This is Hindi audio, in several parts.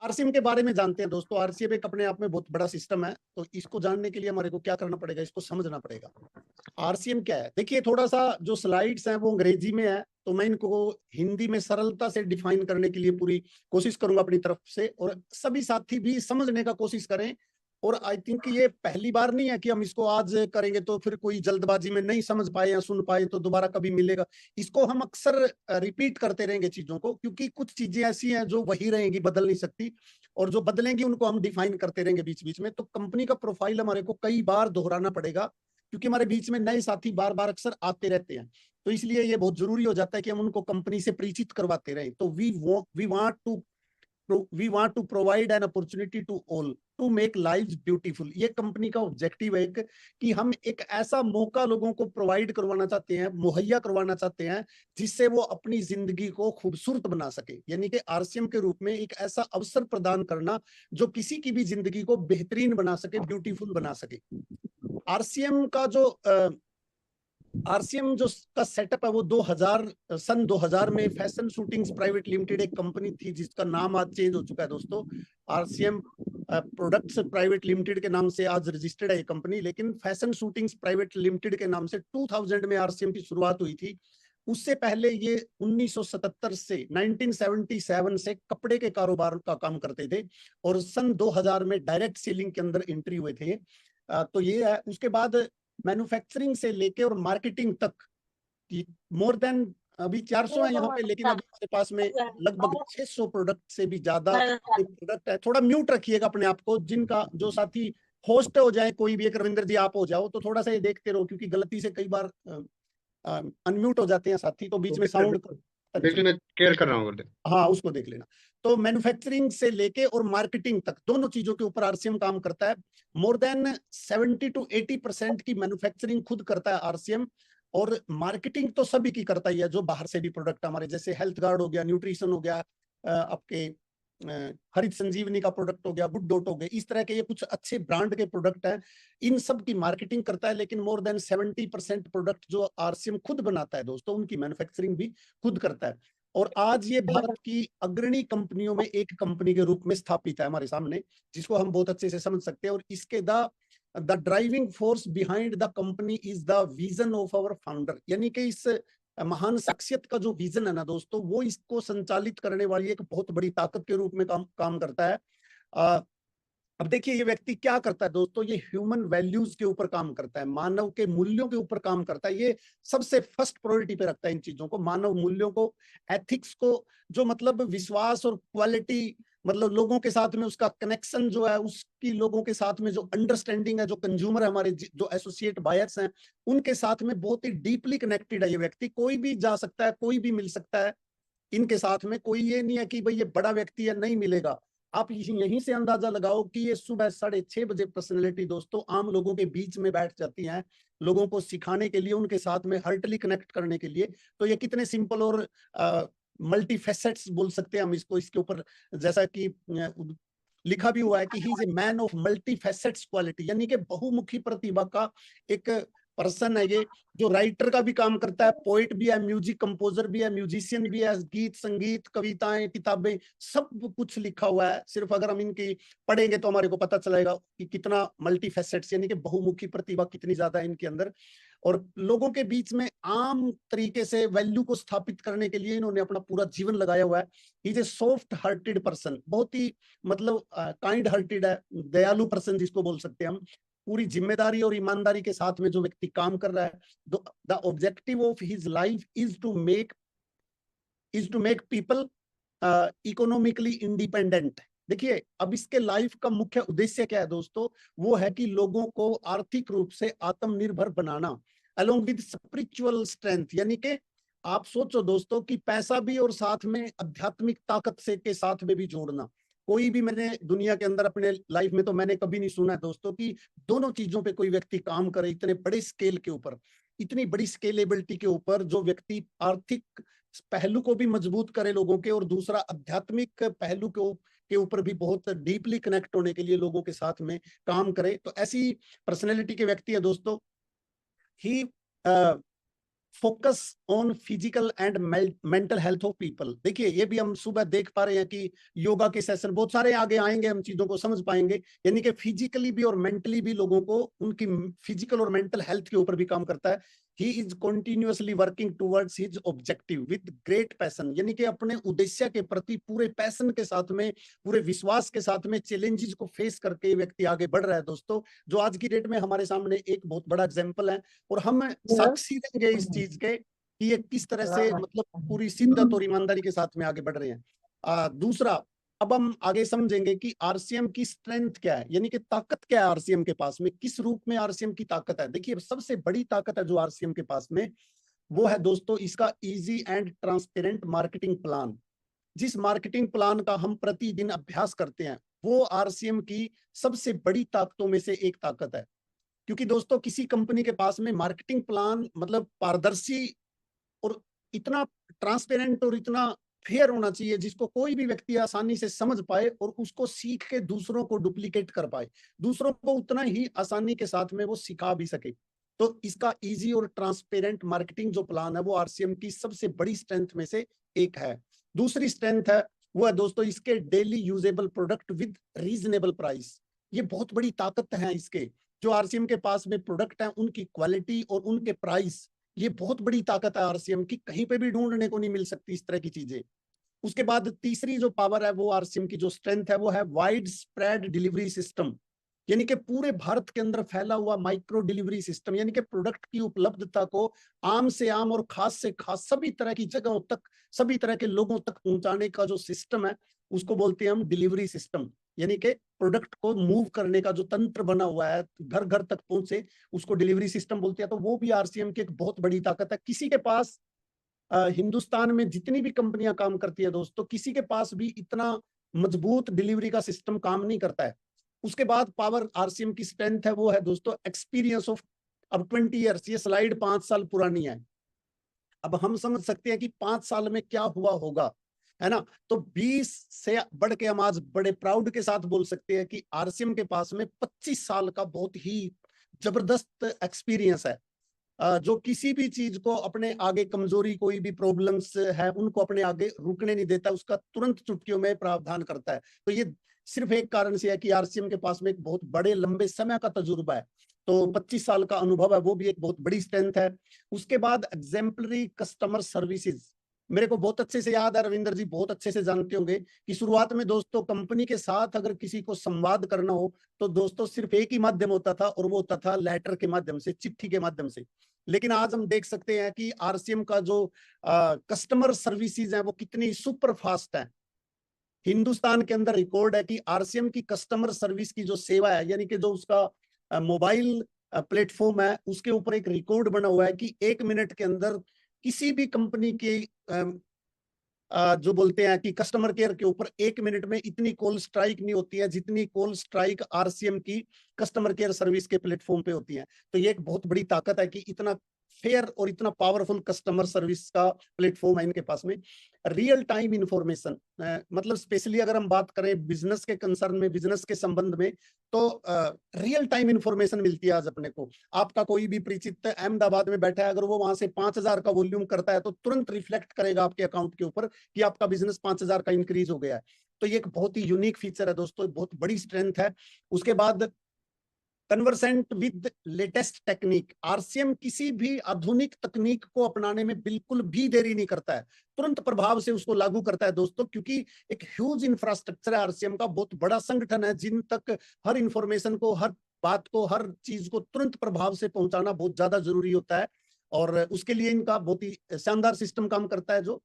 आरसीएम के बारे में जानते हैं दोस्तों। आरसीएम एक अपने आप में बहुत बड़ा सिस्टम है, तो इसको जानने के लिए हमारे को क्या करना पड़ेगा, इसको समझना पड़ेगा। आरसीएम क्या है, देखिए थोड़ा सा जो स्लाइड्स हैं वो अंग्रेजी में है, तो मैं इनको हिंदी में सरलता से डिफाइन करने के लिए पूरी कोशिश करूंगा अपनी तरफ से, और सभी साथी भी समझने का कोशिश करें। और आई थिंक ये पहली बार नहीं है कि हम इसको आज करेंगे तो फिर कोई जल्दबाजी में नहीं समझ पाए या सुन पाए तो दोबारा कभी मिलेगा। इसको हम अक्सर रिपीट करते रहेंगे चीजों को, क्योंकि कुछ चीजें ऐसी हैं जो वही रहेंगी, बदल नहीं सकती, और जो बदलेंगी उनको हम डिफाइन करते रहेंगे बीच बीच में। तो कंपनी का प्रोफाइल हमारे को कई बार दोहराना पड़ेगा, क्योंकि हमारे बीच में नए साथी बार बार अक्सर आते रहते हैं। तो इसलिए ये बहुत जरूरी हो जाता है कि हम उनको कंपनी से परिचित करवाते रहें। तो we want to provide an opportunity to all to make lives beautiful. ये कंपनी का ऑब्जेक्टिव है कि हम एक ऐसा मौका लोगों को प्रोवाइड करवाना चाहते हैं, मुहैया करवाना चाहते हैं, जिससे वो अपनी जिंदगी को खूबसूरत बना सके। यानी कि आरसीएम के रूप में एक ऐसा अवसर प्रदान करना जो किसी की भी जिंदगी को बेहतरीन बना सके, ब्यूटीफुल बना सके। आरसीएम का जो आरसीएम जो का सेटअप है वो 2000 में फैशन शूटिंग्स प्राइवेट लिमिटेड एक कंपनी थी, जिसका नाम आज चेंज हो चुका है दोस्तों। आरसीएम प्रोडक्ट्स प्राइवेट लिमिटेड के नाम से आज रजिस्टर्ड है ये कंपनी, लेकिन फैशन शूटिंग्स प्राइवेट लिमिटेड के नाम से 2000 में आरसीएम की शुरुआत हुई थी। उससे पहले ये 1977 से 1977 से कपड़े के कारोबार का काम करते थे, और सन 2000 में डायरेक्ट सेलिंग के अंदर एंट्री हुए थे। तो ये है। उसके बाद मैन्युफैक्चरिंग से लेके और मार्केटिंग तक की मोर देन, अभी 400 है यहाँ पे, लेकिन अभी हमारे पास में लगभग 600 प्रोडक्ट से भी ज्यादा प्रोडक्ट है। थोड़ा म्यूट रखिएगा अपने आप को, जिनका जो साथी होस्ट हो जाए, कोई भी एक, रविंद्र जी आप हो जाओ तो थोड़ा सा ये देखते रहो, क्योंकि गलती से कई बार अनम्यूट हो जाते हैं साथी, तो बीच में साउंड देख लेना, केयर कर रहा हूँ। हाँ, उसको देख लेना। तो मैन्युफैक्चरिंग से लेके और मार्केटिंग तक दोनों चीजों के ऊपर आरसीएम काम करता है। मोर देन 70 to 80% की मैन्युफैक्चरिंग खुद करता है आरसीएम, और मार्केटिंग तो सभी की करता ही है, जो बाहर से भी प्रोडक्ट हमारे जैसे हेल्थ गार्ड हो गया, न्यूट्रिशन हो गया, आपके हरित संजीवनी का प्रोडक्ट हो गया, गुड डॉट हो गए, इस तरह के ये कुछ अच्छे ब्रांड के प्रोडक्ट हैं, इन सब की मार्केटिंग करता है। लेकिन मोर देन 70% प्रोडक्ट जो आरसीएम खुद बनाता है दोस्तों, उनकी मैन्युफैक्चरिंग भी खुद करता है। और आज ये भारत की अग्रणी कंपनियों में एक कंपनी के रूप में स्थापित है हमारे सामने, जिसको हम बहुत अच्छे से समझ सकते हैं। और इसके the driving force behind the company is the vision of our founder. यानी कि इस महान शख्सियत का जो विजन है ना दोस्तों, वो इसको संचालित करने वाली एक बहुत बड़ी ताकत के रूप में काम करता है। अब देखिए ये व्यक्ति क्या करता है दोस्तों, ये ह्यूमन वैल्यूज के ऊपर काम करता है, मानव के मूल्यों के ऊपर काम करता है। ये सबसे फर्स्ट प्रायोरिटी पे रखता है इन चीजों को, मानव मूल्यों को, एथिक्स को, जो मतलब विश्वास और क्वालिटी, मतलब लोगों के साथ में उसका कनेक्शन जो है, उसकी लोगों के साथ में जो अंडरस्टैंडिंग है, जो कंज्यूमर है हमारे, जो एसोसिएट बायर्स हैं, उनके साथ में बहुत ही डीपली कनेक्टेड है ये व्यक्ति। कोई भी जा सकता है, कोई भी मिल सकता है इनके साथ में। कोई ये नहीं है कि भाई ये बड़ा व्यक्ति है, नहीं मिलेगा। आप यहीं से अंदाजा लगाओ कि ये सुबह 6:30 बजे पर्सनैलिटी दोस्तों आम लोगों के बीच में बैठ जाती हैं, लोगों को सिखाने के लिए, उनके साथ में हार्टली कनेक्ट करने के लिए। तो ये कितने सिंपल और मल्टी फेसेट्स बोल सकते हैं हम इसको, इसके ऊपर जैसा कि लिखा भी हुआ है कि he is a man of multi facets quality, यानी कि बहुमुखी प्रतिभा का एक पर्सन है ये, जो राइटर का भी काम करता है, पोइट भी है, म्यूजिक कंपोजर भी है, म्यूजिशियन भी है, गीत संगीत कविताएं किताबें सब कुछ लिखा हुआ है। सिर्फ अगर हम इनकी पढ़ेंगे तो हमारे को पता चलेगा कि कितना मल्टी फेसेट्स, यानी कि बहुमुखी प्रतिभा कितनी ज्यादा है इनके अंदर। और लोगों के बीच में आम तरीके से वैल्यू को स्थापित करने के लिए इन्होंने अपना पूरा जीवन लगाया हुआ है। Is a soft hearted person, बहुत ही मतलब काइंड हार्टेड है, दयालु पर्सन जिसको बोल सकते हैं हम। पूरी जिम्मेदारी और ईमानदारी के साथ में जो व्यक्ति काम कर रहा है, the objective of his life is to make people economically independent. देखिए अब इसके लाइफ का मुख्य उद्देश्य क्या है दोस्तों, वो है कि लोगों को आर्थिक रूप से आत्मनिर्भर बनाना, अलोंग विद स्पिरिचुअल स्ट्रेंथ। यानी कि आप सोचो दोस्तों कि पैसा भी और साथ में आध्यात्मिक ताकत से के साथ में भी जोड़ना। कोई भी मैंने दुनिया के अंदर अपने लाइफ में तो मैंने कभी नहीं सुना है दोस्तों कि दोनों चीजों पे कोई व्यक्ति काम करे इतने बड़े स्केल के ऊपर, इतनी बड़ी स्केलेबिलिटी के ऊपर, जो व्यक्ति आर्थिक पहलू को भी मजबूत करे लोगों के, और दूसरा आध्यात्मिक पहलू के ऊपर भी बहुत डीपली कनेक्ट होने के लिए लोगों के साथ में काम करे। तो ऐसी पर्सनैलिटी के व्यक्ति है दोस्तों। He focus on physical and mental health of people. देखिए ये भी हम सुबह देख पा रहे हैं कि योगा के सेशन बहुत सारे आगे आएंगे, हम चीजों को समझ पाएंगे। यानी कि फिजिकली भी और मेंटली भी लोगों को उनकी फिजिकल और मेंटल हेल्थ के ऊपर भी काम करता है। He is continuously working towards his objective with great passion, यानी कि अपने उद्देश्य के प्रति पूरे पैशन के साथ में, पूरे विश्वास के साथ में चैलेंजेस को फेस करके व्यक्ति आगे बढ़ रहा है दोस्तों, जो आज की डेट में हमारे सामने एक बहुत बड़ा एग्जाम्पल है। और हम साक्षी रहेंगे इस चीज के कि ये किस तरह से मतलब पूरी शिद्दत और ईमानदारी के साथ में आगे बढ़ रहे हैं। दूसरा, अब हम आगे समझेंगे कि आरसीएम की स्ट्रेंथ क्या है, यानी कि ताकत क्या है आरसीएम के पास में, किस रूप में आरसीएम की ताकत है। देखिए सबसे बड़ी ताकत है जो आरसीएम के पास में, वो है दोस्तों इसका easy and transparent marketing plan. जिस मार्केटिंग प्लान का हम प्रतिदिन अभ्यास करते हैं, वो आरसीएम की सबसे बड़ी ताकतों में से एक ताकत है। क्योंकि दोस्तों किसी कंपनी के पास में मार्केटिंग प्लान मतलब पारदर्शी और इतना ट्रांसपेरेंट और इतना फेयर होना चाहिए जिसको कोई भी व्यक्ति आसानी से समझ पाए और उसको सीख के दूसरों को डुप्लीकेट कर पाए, दूसरों को उतना ही आसानी के साथ में वो सिखा भी सके। तो इसका इजी और ट्रांसपेरेंट मार्केटिंग जो प्लान है वो आरसीएम की सबसे बड़ी स्ट्रेंथ में से एक है। दूसरी स्ट्रेंथ है वो है दोस्तों इसके daily usable product with reasonable price. ये बहुत बड़ी ताकत है इसके, जो आरसीएम के पास में प्रोडक्ट है उनकी क्वालिटी और उनके प्राइस, ये बहुत बड़ी ताकत है आरसीएम की, कहीं पे भी ढूंढने को नहीं मिल सकती इस तरह की चीजें। उसके बाद तीसरी जो पावर है वो आरसीएम की जो स्ट्रेंथ है वो है वाइड स्प्रेड डिलीवरी सिस्टम, यानी कि पूरे भारत के अंदर फैला हुआ माइक्रो डिलीवरी सिस्टम, यानी कि प्रोडक्ट की उपलब्धता को आम से आम और खास से खास सभी तरह की जगहों तक, सभी तरह के लोगों तक पहुंचाने का जो सिस्टम है उसको बोलते हैं हम डिलीवरी सिस्टम। यानी कि प्रोडक्ट को मूव करने का जो तंत्र बना हुआ है घर घर तक पहुंचे, उसको डिलीवरी सिस्टम बोलते हैं। तो वो भी आरसीएम की एक बहुत बड़ी ताकत है। किसी के पास हिंदुस्तान में जितनी भी कंपनियां काम करती है दोस्तों, किसी के पास भी इतना मजबूत डिलीवरी का सिस्टम काम नहीं करता है। उसके बाद पावर आरसीएम की स्ट्रेंथ है वो है दोस्तों एक्सपीरियंस ऑफ अब 20 ईयर्स। ये स्लाइड 5 साल पुरानी है, अब हम समझ सकते हैं कि 5 साल में क्या हुआ होगा, है ना। तो 20 से बढ़ के हम आज बड़े प्राउड के साथ बोल सकते हैं कि आरसीएम के पास में 25 साल का बहुत ही जबरदस्त एक्सपीरियंस है, जो किसी भी चीज को अपने आगे कमजोरी, कोई भी प्रॉब्लम्स है उनको अपने आगे रुकने नहीं देता, उसका तुरंत चुटकियों में प्रावधान करता है। तो ये सिर्फ एक कारण से है कि आरसीएम के पास में एक बहुत बड़े लंबे समय का तजुर्बा है, तो 25 साल का अनुभव है, वो भी एक बहुत बड़ी स्ट्रेंथ है। उसके बाद एग्जेम्पलरी कस्टमर सर्विसेज, मेरे को बहुत अच्छे से याद है, रविंदर जी बहुत अच्छे से जानते होंगे कि शुरुआत में दोस्तों कंपनी के साथ अगर किसी को संवाद करना हो तो दोस्तों सिर्फ एक ही माध्यम होता था और वो होता था लेटर के माध्यम से, चिट्ठी के माध्यम से। लेकिन आज हम देख सकते हैं कि आरसीएम का जो कस्टमर सर्विसेज है वो कितनी सुपर फास्ट है। हिंदुस्तान के अंदर रिकॉर्ड है कि आरसीएम की कस्टमर सर्विस की जो सेवा है, यानी कि जो उसका मोबाइल प्लेटफॉर्म है, उसके ऊपर एक रिकॉर्ड बना हुआ है कि 1 मिनट के अंदर किसी भी कंपनी की जो बोलते हैं कि कस्टमर केयर के ऊपर 1 मिनट में इतनी कॉल स्ट्राइक नहीं होती है जितनी कॉल स्ट्राइक आरसीएम की कस्टमर केयर सर्विस के प्लेटफॉर्म पे होती है। तो ये एक बहुत बड़ी ताकत है कि इतना फेयर और इतना पावरफुल कस्टमर सर्विस का प्लेटफॉर्म है इनके पास में। रियल टाइम इंफॉर्मेशन, मतलब स्पेशली अगर हम बात करें बिजनेस के कंसर्न में, बिजनेस के संबंध में, तो रियल टाइम इंफॉर्मेशन मिलती है आज अपने को। आपका कोई भी परिचित अहमदाबाद में बैठा है, अगर वो वहां से 5,000 का वॉल्यूम करता है तो तुरंत रिफ्लेक्ट करेगा आपके अकाउंट के ऊपर कि आपका बिजनेस 5,000 का इंक्रीज हो गया है। तो ये एक बहुत ही यूनिक फीचर है दोस्तों, बहुत बड़ी स्ट्रेंथ है। उसके बाद conversant with latest technique, RCM किसी भी आधुनिक तकनीक को अपनाने में बिल्कुल भी देरी नहीं करता है, तुरंत प्रभाव से उसको लागू करता है दोस्तों, क्योंकि एक ह्यूज इंफ्रास्ट्रक्चर है आरसीएम का, बहुत बड़ा संगठन है जिन तक हर इंफॉर्मेशन को, हर बात को, हर चीज को तुरंत प्रभाव से पहुंचाना बहुत ज्यादा जरूरी होता है। और उसके लिए इनका बहुत ही शानदार सिस्टम काम करता है जो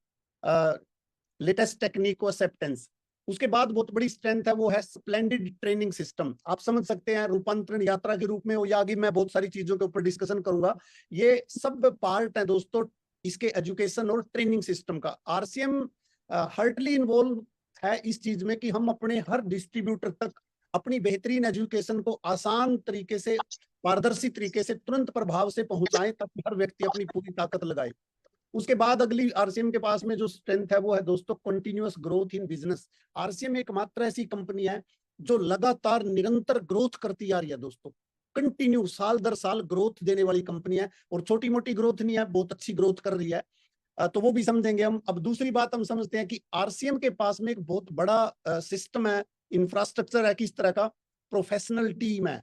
लेटेस्ट टेक्निक को एक्सेप्टेंस। उसके बाद बहुत बड़ी स्ट्रेंथ है वो है स्प्लेंडेड ट्रेनिंग सिस्टम। आप समझ सकते हैं रूपांतरण यात्रा के रूप में, या आगे मैं बहुत सारी चीजों के ऊपर डिस्कशन करूंगा, ये सब पार्ट है दोस्तों इसके एजुकेशन और ट्रेनिंग सिस्टम का। आरसीएम हार्टली इन्वॉल्व है इस चीज में कि हम अपने हर डिस्ट्रीब्यूटर तक अपनी बेहतरीन एजुकेशन को आसान तरीके से, पारदर्शी तरीके से, तुरंत प्रभाव से पहुंचाएं ताकि हर व्यक्ति अपनी पूरी ताकत लगाए। उसके बाद अगली आरसीएम के पास में जो स्ट्रेंथ है वो है दोस्तों continuous growth in business. RCM एकमात्र ऐसी कंपनी है जो लगातार निरंतर ग्रोथ करती आ रही है दोस्तों, कंटिन्यू साल दर साल ग्रोथ देने वाली कंपनी है, और छोटी मोटी ग्रोथ नहीं है, बहुत अच्छी ग्रोथ कर रही है। तो वो भी समझेंगे हम। अब दूसरी बात हम समझते हैं कि आरसीएम के पास में एक बहुत बड़ा सिस्टम है, इंफ्रास्ट्रक्चर है, किस तरह का, प्रोफेशनल टीम है।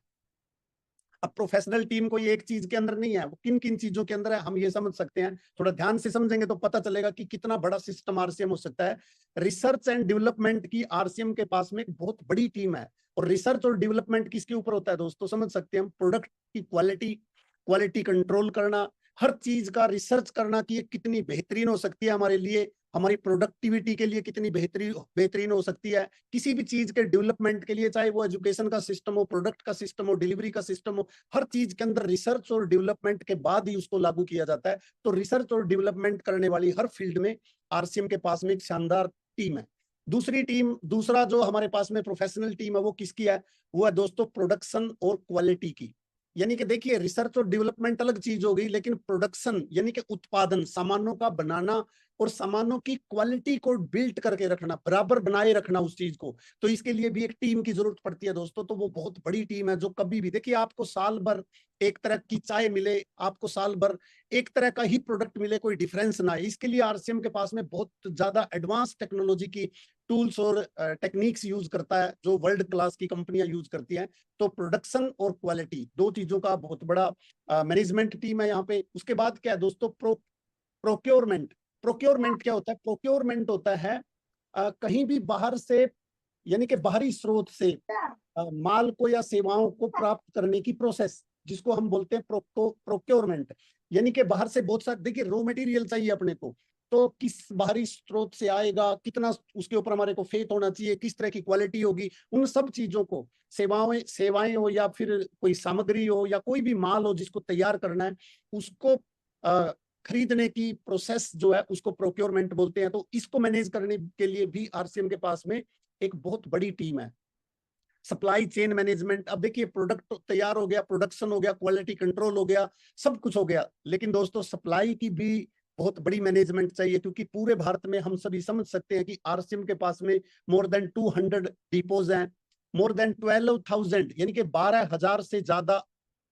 अब प्रोफेशनल टीम कोई एक चीज के अंदर नहीं है, वो किन किन चीजों के अंदर है हम ये समझ सकते हैं। थोड़ा ध्यान से समझेंगे तो पता चलेगा कि कितना बड़ा सिस्टम आरसीएम हो सकता है। रिसर्च एंड डेवलपमेंट की आरसीएम के पास में एक बहुत बड़ी टीम है। और रिसर्च और डेवलपमेंट किसके ऊपर होता है दोस्तों, समझ सकते हैं हम, प्रोडक्ट की क्वालिटी कंट्रोल करना, हर चीज का रिसर्च करना कि ये कितनी बेहतरीन हो सकती है हमारे लिए, हमारी प्रोडक्टिविटी के लिए कितनी बेहतरीन हो सकती है, किसी भी चीज के डेवलपमेंट के लिए, चाहे वो एजुकेशन का सिस्टम हो, प्रोडक्ट का सिस्टम हो, डिलीवरी का सिस्टम हो, हर चीज के अंदर रिसर्च और डेवलपमेंट के बाद ही उसको लागू किया जाता है। तो रिसर्च और डेवलपमेंट करने वाली हर फील्ड में आरसीएम के पास में एक शानदार टीम है। दूसरा जो हमारे पास में प्रोफेशनल टीम है वो किसकी है, वो है दोस्तों प्रोडक्शन और क्वालिटी की। यानी कि देखिए, रिसर्च और डेवलपमेंट अलग चीज हो गई, लेकिन प्रोडक्शन यानी कि उत्पादन, सामानों का बनाना और सामानों की क्वालिटी को बिल्ट करके रखना, बराबर बनाए रखना उस चीज को, तो इसके लिए भी एक टीम की जरूरत पड़ती है दोस्तों। तो वो बहुत बड़ी टीम है जो कभी भी, देखिए, आपको साल भर एक तरह की चाय मिले, आपको साल भर एक तरह का ही प्रोडक्ट मिले, कोई डिफरेंस ना है, इसके लिए आरसीएम के पास में बहुत ज्यादा एडवांस टेक्नोलॉजी की टूल्स और टेक्निक्स यूज करता है, जो वर्ल्ड क्लास की कंपनियां यूज करती हैं। तो प्रोडक्शन और क्वालिटी दो चीजों का बहुत बड़ा मैनेजमेंट टीम है यहाँ पे। उसके बाद क्या है दोस्तों, प्रोक्योरमेंट। प्रोक्योरमेंट क्या होता है, प्रोक्योरमेंट होता है कहीं भी बाहर से, यानी कि बाहरी स्रोत से माल को या सेवाओं को प्राप्त करने की प्रोसेस, जिसको हम बोलते हैं प्रोक्योरमेंट। यानी कि बाहर से बहुत सारे, देखिए, रॉ मटेरियल चाहिए अपने को, तो किस बाहरी स्रोत से आएगा, कितना उसके ऊपर हमारे को फेथ होना चाहिए, किस तरह की क्वालिटी होगी, उन सब चीजों को, सेवाएं हो या फिर कोई सामग्री हो या कोई भी माल हो जिसको तैयार करना है, उसको खरीदने की प्रोसेस जो है उसको प्रोक्योरमेंट बोलते हैं। तो इसको मैनेज करने के लिए भी आरसीएम के पास में एक बहुत बड़ी टीम है। सप्लाई चेन मैनेजमेंट, अब देखिए, प्रोडक्ट तैयार हो गया, प्रोडक्शन हो गया, क्वालिटी कंट्रोल हो गया, सब कुछ हो गया, लेकिन दोस्तों सप्लाई की भी बहुत बड़ी मैनेजमेंट चाहिए, क्योंकि पूरे भारत में हम सभी समझ सकते हैं कि आरसीएम के पास में मोर देन 200 डिपोज हैं, मोर देन 12,000 यानी कि 12,000 से ज्यादा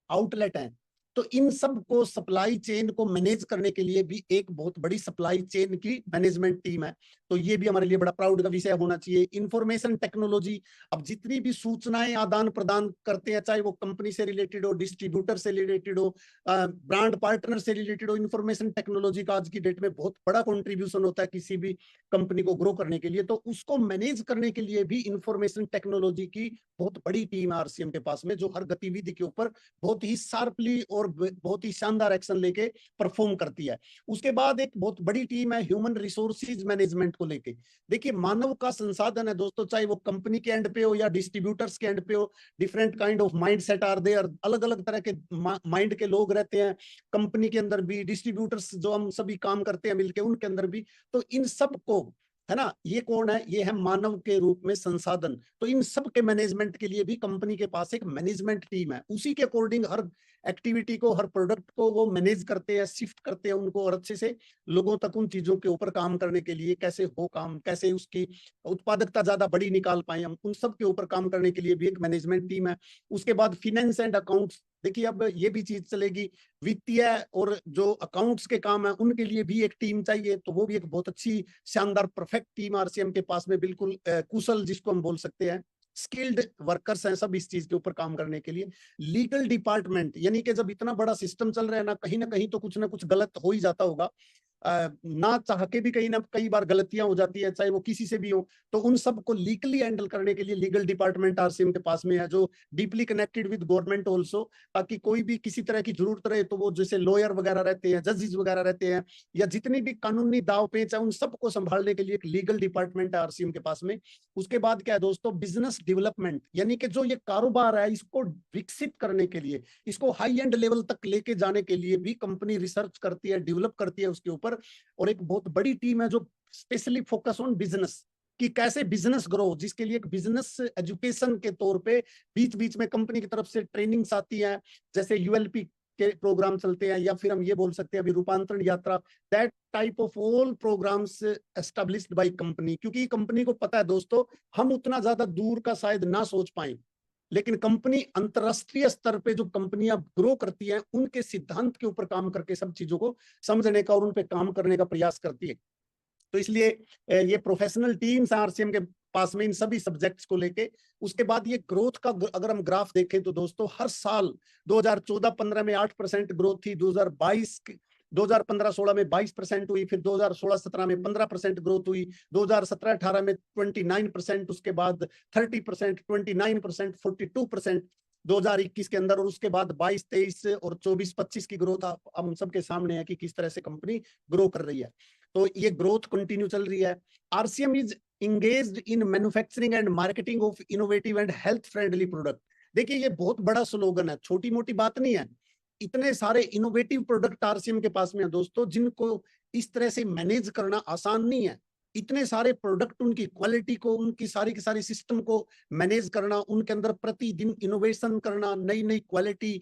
आउटलेट हैं। तो इन सब को, सप्लाई चेन को मैनेज करने के लिए भी एक बहुत बड़ी सप्लाई चेन की मैनेजमेंट टीम है। तो ये भी हमारे लिए बड़ा प्राउड का विषय होना चाहिए। इंफॉर्मेशन टेक्नोलॉजी, अब जितनी भी सूचनाएं आदान प्रदान करते हैं, चाहे वो कंपनी से रिलेटेड हो, डिस्ट्रीब्यूटर से रिलेटेड हो, ब्रांड पार्टनर से रिलेटेड हो, इंफॉर्मेशन टेक्नोलॉजी का आज की डेट में बहुत बड़ा कंट्रीब्यूशन होता है किसी भी कंपनी को ग्रो करने के लिए। तो उसको मैनेज करने के लिए भी इंफॉर्मेशन टेक्नोलॉजी की बहुत बड़ी टीम है आरसीएम के पास में, जो हर गतिविधि के ऊपर बहुत ही शार्पली और बहुत ही शानदार एक्शन लेके परफॉर्म करती है। उसके बाद एक बहुत बड़ी टीम है ह्यूमन रिसोर्सेज मैनेजमेंट को लेके। देखिए, मानव का संसाधन है दोस्तों, चाहे वो कंपनी के एंड पे हो या डिस्ट्रीब्यूटर्स के एंड पे हो, different kind of mind set are there, अलग अलग तरह के माइंड के लोग रहते हैं कंपनी के अंदर भी, डिस्ट्रीब्यूटर्स जो हम सभी काम करते हैं मिलके, उनके अंदर भी। तो इन सब को, है ना, ये कौन है, ये है मानव के रूप में संसाधन। तो इन सब के मैनेजमेंट के लिए भी कंपनी के पास एक मैनेजमेंट टीम है, उसी के अकॉर्डिंग हर एक्टिविटी को, हर प्रोडक्ट को वो मैनेज करते हैं, शिफ्ट करते हैं उनको, और अच्छे से लोगों तक उन चीजों के ऊपर काम करने के लिए, कैसे हो काम, कैसे उसकी उत्पादकता ज्यादा बड़ी निकाल पाए हम, उन सब के ऊपर काम करने के लिए भी एक मैनेजमेंट टीम है। उसके बाद फिनेंस एंड अकाउंट्स, देखिए अब ये भी चीज चलेगी, वित्तीय और जो अकाउंट्स के काम है उनके लिए भी एक टीम चाहिए, तो वो भी एक बहुत अच्छी शानदार परफेक्ट टीम आरसीएम के पास में, बिल्कुल कुशल जिसको हम बोल सकते हैं, स्किल्ड वर्कर्स हैं सब इस चीज के ऊपर काम करने के लिए। लीगल डिपार्टमेंट, यानी कि जब इतना बड़ा सिस्टम चल रहा है ना कहीं तो कुछ ना कुछ गलत हो ही जाता होगा, ना चाह के भी कई बार गलतियां हो जाती है, चाहे वो किसी से भी हो। तो उन सब को लीगली हैंडल करने के लिए लीगल डिपार्टमेंट आरसीएम के पास में है, जो deeply connected with government also, ताकि कोई भी किसी तरह की जरूरत रहे तो वो जैसे लॉयर वगैरह रहते हैं, जजेस वगैरह रहते हैं, या जितनी भी कानूनी दाव पेच है, उन सबको संभालने के लिए एक लीगल डिपार्टमेंट है आरसीएम के पास में। उसके बाद क्या है दोस्तों, बिजनेस डेवलपमेंट, यानी कि जो ये कारोबार है इसको विकसित करने के लिए, इसको हाई एंड लेवल तक लेके जाने के लिए भी कंपनी रिसर्च करती है, डेवलप करती है उसके ऊपर। और एक बहुत बड़ी टीम है जो स्पेशली फोकस ऑन बिजनेस, कि कैसे बिजनेस ग्रो, जिसके लिए एक बिजनेस एजुकेशन के तौर पे बीच बीच में कंपनी की तरफ से ट्रेनिंग्स आती हैं, जैसे यूएलपी के प्रोग्राम चलते हैं, या फिर हम ये बोल सकते हैं अभी रूपांतरण यात्रा, that type of all programmes established by company. क्योंकि कंपनी को पता है दोस्तों, हम उतना ज्यादा दूर का शायद ना सोच पाए, लेकिन कंपनी अंतरराष्ट्रीय स्तर पे जो कंपनियां ग्रो करती हैं उनके सिद्धांत के ऊपर काम करके सब चीजों को समझने का और उन पे काम करने का प्रयास करती है। तो इसलिए ये प्रोफेशनल टीम्स आरसीएम के पास में इन सभी सब्जेक्ट्स को लेके। उसके बाद ये ग्रोथ का अगर हम ग्राफ देखें तो दोस्तों हर साल 2014-15 में 8% ग्रोथ थी, 2015-16 में 22% हुई, फिर 2016-17 में 15% ग्रोथ हुई, 2017-18 में 29%, उसके बाद 30%, 29%, 42% 2021 के अंदर, और उसके बाद 22-23 और 24-25 की ग्रोथ हम सबके सामने है कि किस तरह से कंपनी ग्रो कर रही है। तो ये ग्रोथ कंटिन्यू चल रही है। RCM is engaged in manufacturing and marketing of innovative and health friendly product. देखिए ये बहुत बड़ा स्लोगन है, छोटी मोटी बात नहीं है। इतने सारे इनोवेटिव प्रोडक्ट आरसीएम के पास में है दोस्तों, जिनको इस तरह से मैनेज करना आसान नहीं है। इतने सारे प्रोडक्ट, उनकी क्वालिटी को, उनकी सारी की सारी सिस्टम को मैनेज करना, उनके अंदर प्रतिदिन इनोवेशन करना, नई नई क्वालिटी,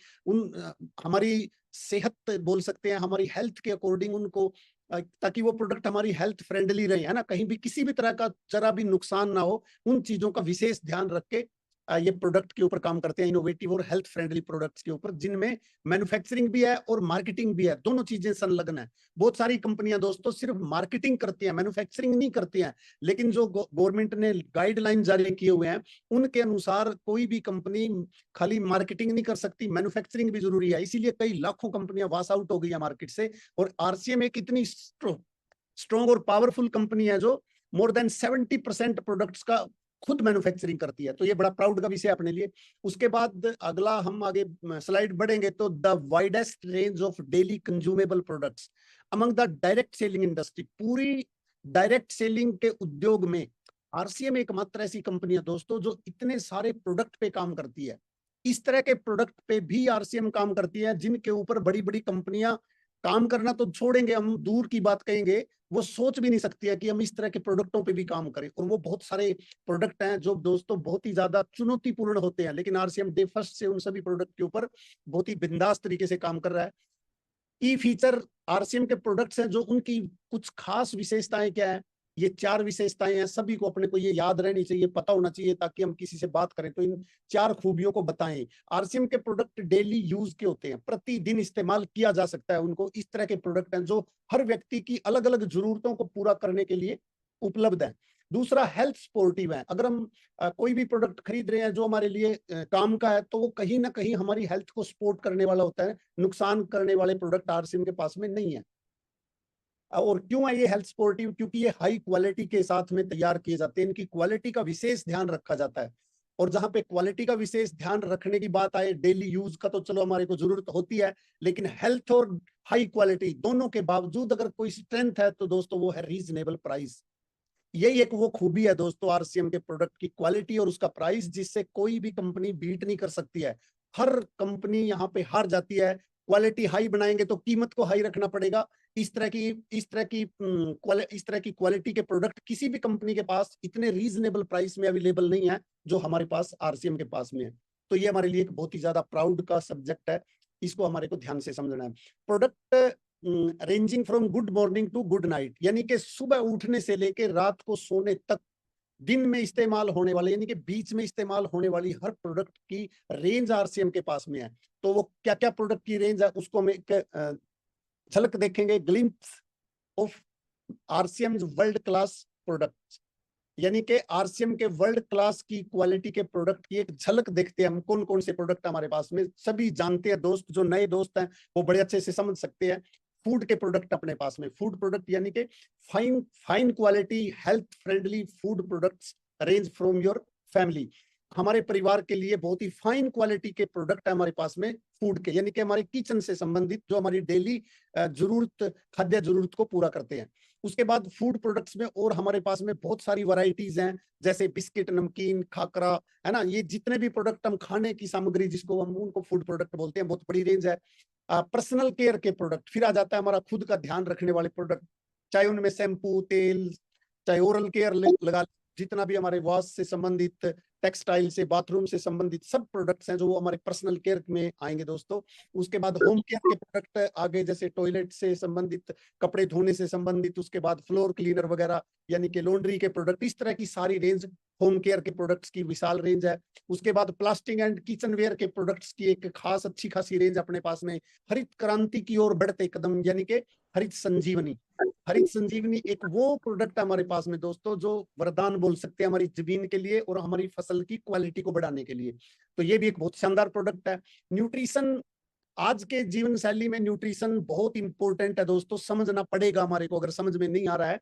हमारी सेहत बोल सकते हैं, हमारी हेल्थ के अकॉर्डिंग उनको, ताकि वो प्रोडक्ट हमारी हेल्थ फ्रेंडली रहे, है ना, कहीं भी किसी भी तरह का जरा भी नुकसान ना हो, उन चीजों का विशेष ध्यान रख के ये प्रोडक्ट के ऊपर काम करते हैं, इनोवेटिव और हेल्थ फ्रेंडली प्रोडक्ट्स के ऊपर, जिनमें मैन्युफैक्चरिंग भी है और मार्केटिंग भी है, दोनों चीजें संलग्न है। बहुत सारी कंपनियां दोस्तों सिर्फ मार्केटिंग करती हैं, मैन्युफैक्चरिंग नहीं करती हैं, लेकिन जो गवर्नमेंट ने गाइडलाइन जारी किए हुए हैं उनके अनुसार कोई भी कंपनी खाली मार्केटिंग नहीं कर सकती, मैन्युफैक्चरिंग भी जरूरी है। इसीलिए कई लाखों कंपनियां वास आउट हो गई है मार्केट से, और आरसीएम एक इतनी स्ट्रॉन्ग और पावरफुल कंपनी है जो मोर देन 70% प्रोडक्ट्स का खुद मैन्युफैक्चरिंग करती है। तो ये बड़ा प्राउड का विषय अपने लिए। उसके बाद अगला हम आगे स्लाइड बढ़ेंगे तो the widest range of daily consumable products among the direct selling industry. पूरी डायरेक्ट सेलिंग के उद्योग में आरसीएम एकमात्र ऐसी कंपनी है दोस्तों जो इतने सारे प्रोडक्ट पे काम करती है। इस तरह के प्रोडक्ट पे भी आरसीएम काम करती है जिनके ऊपर बड़ी बड़ी कंपनियां काम करना तो छोड़ेंगे, हम दूर की बात कहेंगे, वो सोच भी नहीं सकती है कि हम इस तरह के प्रोडक्टों पे भी काम करें। और वो बहुत सारे प्रोडक्ट हैं जो दोस्तों बहुत ही ज्यादा चुनौतीपूर्ण होते हैं, लेकिन आरसीएम डे फर्स्ट से उन सभी प्रोडक्ट के ऊपर बहुत ही बिंदास तरीके से काम कर रहा है। की फीचर आरसीएम के प्रोडक्ट्स हैं जो उनकी कुछ खास विशेषताएं क्या है, ये 4 विशेषताएं हैं, सभी को अपने को ये याद रहनी चाहिए, पता होना चाहिए, ताकि हम किसी से बात करें तो इन 4 खूबियों को बताएं। आरसीएम के प्रोडक्ट डेली यूज के होते हैं, प्रतिदिन इस्तेमाल किया जा सकता है उनको। इस तरह के प्रोडक्ट हैं जो हर व्यक्ति की अलग अलग जरूरतों को पूरा करने के लिए उपलब्ध है। दूसरा हेल्थ स्पोर्टिव है। अगर हम कोई भी प्रोडक्ट खरीद रहे हैं जो हमारे लिए काम का है, तो वो कहीं ना कहीं हमारी हेल्थ को सपोर्ट करने वाला होता है। नुकसान करने वाले प्रोडक्ट आरसीएम के पास में नहीं है। और क्यों है ये हेल्थ स्पोर्टिव? क्योंकि ये हाई क्वालिटी के साथ में तैयार किए जाते हैं, इनकी क्वालिटी का विशेष ध्यान रखा जाता है। और जहां पे क्वालिटी का विशेष ध्यान रखने की बात आए, डेली यूज का तो चलो हमारे को जरूरत होती है, लेकिन हेल्थ और हाई क्वालिटी दोनों के बावजूद अगर कोई स्ट्रेंथ है तो दोस्तों वो है रीजनेबल प्राइस। यही एक वो खूबी है दोस्तों आरसीएम के प्रोडक्ट की, क्वालिटी और उसका प्राइस, जिससे कोई भी कंपनी बीट नहीं कर सकती है। हर कंपनी यहाँ पे हार जाती है। क्वालिटी हाई बनाएंगे तो कीमत को हाई रखना पड़ेगा। इस तरह की क्वालिटी के प्रोडक्ट किसी भी कंपनी के पास इतने रीजनेबल प्राइस में अवेलेबल नहीं है जो हमारे पास आरसीएम के पास में है। तो ये हमारे लिए एक बहुत ही ज्यादा प्राउड का सब्जेक्ट है, इसको हमारे को ध्यान से समझना है। Product ranging from good morning to good night, यानी कि सुबह उठने से लेकर रात को सोने तक दिन में इस्तेमाल होने वाले, यानी कि बीच में इस्तेमाल होने वाली हर प्रोडक्ट की रेंज आरसीएम के पास में है। तो वो क्या क्या प्रोडक्ट की रेंज है उसको हम एक झलक देखेंगे। Glimpse of RCM world class products, यानी कि आरसीएम के वर्ल्ड क्लास की क्वालिटी के प्रोडक्ट की एक झलक देखते हैं हम। कौन कौन से प्रोडक्ट हमारे पास में, सभी जानते हैं दोस्त, जो नए दोस्त हैं वो बड़े अच्छे से समझ सकते हैं। फूड के प्रोडक्ट अपने पास में, फूड प्रोडक्ट यानी कि fine quality health friendly food products range from your family. हमारे परिवार के लिए बहुत ही फाइन क्वालिटी के प्रोडक्ट है हमारे पास में फूड के, यानी कि हमारे किचन से संबंधित, जो हमारी डेली जरूरत, खाद्य जरूरत को पूरा करते हैं। उसके बाद फूड प्रोडक्ट्स में और हमारे पास में बहुत सारी वैरायटीज हैं, जैसे बिस्किट, नमकीन, खाकरा, है ना, ये जितने भी प्रोडक्ट हम खाने की सामग्री जिसको हम उनको फूड प्रोडक्ट बोलते हैं, बहुत बड़ी रेंज है। पर्सनल केयर के प्रोडक्ट, फिर आ जाता है हमारा खुद का ध्यान रखने वाले प्रोडक्ट, चाहे उनमें शैम्पू, तेल, चाहे ओरल केयर लगा, जितना भी हमारे वॉश से संबंधित, टेक्सटाइल से, बाथरूम से संबंधित सब प्रोडक्ट्स हैं जो वो हमारे पर्सनल केयर में आएंगे दोस्तों। उसके बाद होम केयर के प्रोडक्ट आगे, जैसे टॉयलेट से संबंधित, कपड़े धोने से संबंधित, उसके बाद फ्लोर क्लीनर वगैरह, यानी कि लॉन्ड्री के प्रोडक्ट। इस तरह की सारी रेंज होम केयर के प्रोडक्ट्स की विशाल रेंज है। उसके बाद प्लास्टिक एंड किचन वेयर के प्रोडक्ट्स की एक खास अच्छी खासी रेंज अपने पास में। हरित क्रांति की ओर बढ़ते कदम यानी कि हरित संजीवनी। हरित संजीवनी एक वो प्रोडक्ट है हमारे पास में दोस्तों जो वरदान बोल सकते हैं हमारी जमीन के लिए और हमारी फसल की क्वालिटी को बढ़ाने के लिए। तो ये भी एक बहुत शानदार प्रोडक्ट है। न्यूट्रिशन, आज के जीवन शैली में न्यूट्रिशन बहुत इंपॉर्टेंट है दोस्तों, समझना पड़ेगा हमारे को अगर समझ में नहीं आ रहा है।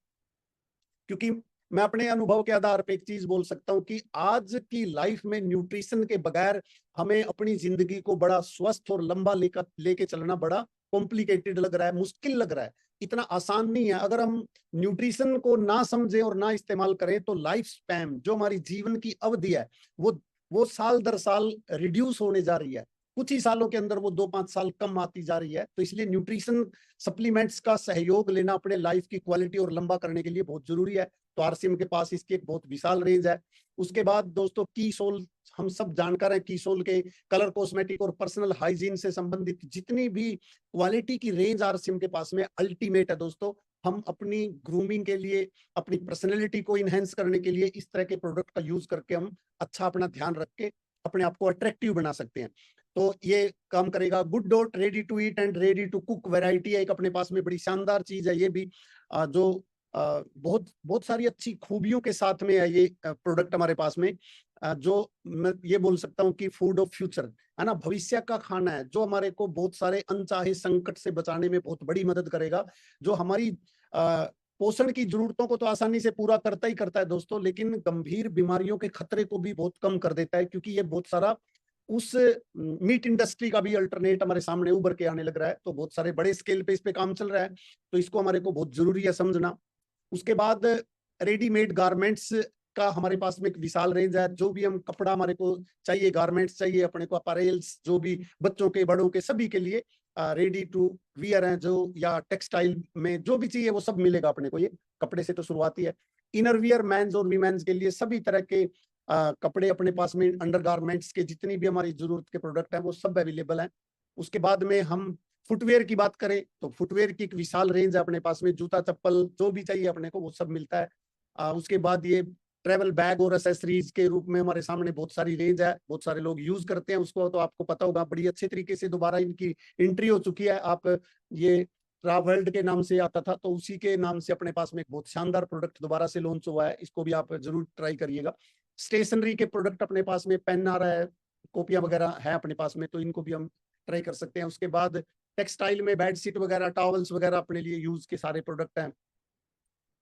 क्योंकि मैं अपने अनुभव के आधार पे एक चीज बोल सकता हूँ कि आज की लाइफ में न्यूट्रिशन के बगैर हमें अपनी जिंदगी को बड़ा स्वस्थ और लंबा लेके चलना बड़ा कॉम्प्लिकेटेड लग रहा है, मुश्किल लग रहा है, इतना आसान नहीं है। अगर हम न्यूट्रिशन को ना समझें और ना इस्तेमाल करें तो लाइफ स्पैन, जो हमारी जीवन की अवधि है, वो साल दर साल रिड्यूस होने जा रही है। कुछ ही सालों के अंदर वो 2-5 साल कम आती जा रही है। तो इसलिए न्यूट्रिशन सप्लीमेंट्स का सहयोग लेना अपने लाइफ की क्वालिटी और लंबा करने के लिए बहुत जरूरी है। तो आरसीएम के पास इसकी एक बहुत विशाल रेंज है। उसके बाद दोस्तों कीसोल, हम सब जानकार हैं कीसोल के कलर कॉस्मेटिक और पर्सनल हाइजीन से संबंधित जितनी भी क्वालिटी की रेंज आरसीएम के पास में अल्टीमेट है दोस्तों। हम अपनी ग्रूमिंग के लिए, अपनी पर्सनैलिटी को इनहेंस करने के लिए इस तरह के प्रोडक्ट का यूज करके हम अच्छा अपना ध्यान रख के अपने आप को अट्रैक्टिव बना सकते हैं। तो ये काम करेगा। Good dot ready to eat and ready to cook variety है एक अपने पास में, बड़ी शानदार चीज है ये भी, जो बहुत बहुत सारी अच्छी खूबियों के साथ में है ये प्रोडक्ट हमारे पास में, जो मैं ये बोल सकता हूँ कि फूड ऑफ फ्यूचर है ना, भविष्य का खाना है, जो हमारे को बहुत सारे अनचाहे संकट से बचाने में बहुत बड़ी मदद करेगा, जो हमारी पोषण की जरूरतों को तो आसानी से पूरा करता ही करता है दोस्तों, लेकिन गंभीर बीमारियों के खतरे को भी बहुत कम कर देता है। क्योंकि ये बहुत सारा उस मीट इंडस्ट्री का भी अल्टरनेट हमारे सामने उभर के आने लग रहा है। तो बहुत सारे बड़े स्केल पे इस पे काम चल रहा है, तो इसको हमारे को बहुत जरूरी है समझना। उसके बाद रेडीमेड गारमेंट्स का हमारे पास में एक विशाल रेंज है। जो भी हम कपड़ा हमारे को चाहिए, गारमेंट्स चाहिए अपने को, अपैरेल्स, जो भी बच्चों के बड़ों के सभी के लिए रेडी टू वियर है जो, या टेक्सटाइल में जो भी चाहिए वो सब मिलेगा अपने को। ये कपड़े से तो शुरुआती है। इनर वियर मेंस और वीमेंस के लिए सभी तरह के कपड़े अपने पास में, अंडरगारमेंट्स के जितनी भी हमारी जरूरत के प्रोडक्ट हैं वो सब अवेलेबल हैं। उसके बाद में हम फुटवेयर की बात करें तो फुटवेयर की एक विशाल रेंज है अपने पास में, जूता चप्पल जो भी चाहिए अपने को वो सब मिलता है। उसके बाद ये ट्रेवल बैग और एसेसरीज के रूप में हमारे सामने बहुत सारी रेंज है, बहुत सारे लोग यूज करते हैं उसको, तो आपको पता होगा बड़ी अच्छे तरीके से दोबारा इनकी एंट्री हो चुकी है। आप ये ट्रावर्ल्ड के नाम से आता था, तो उसी के नाम से अपने पास में एक बहुत शानदार प्रोडक्ट दोबारा से लॉन्च हुआ है, इसको भी आप जरूर ट्राई करिएगा। स्टेशनरी के प्रोडक्ट अपने पास में, पेन आ रहा है, कॉपियां वगैरह है अपने पास में, तो इनको भी हम ट्राई कर सकते हैं। उसके बाद टेक्सटाइल में बेडशीट वगैरह, टॉवल्स वगैरह अपने लिए यूज के सारे प्रोडक्ट हैं,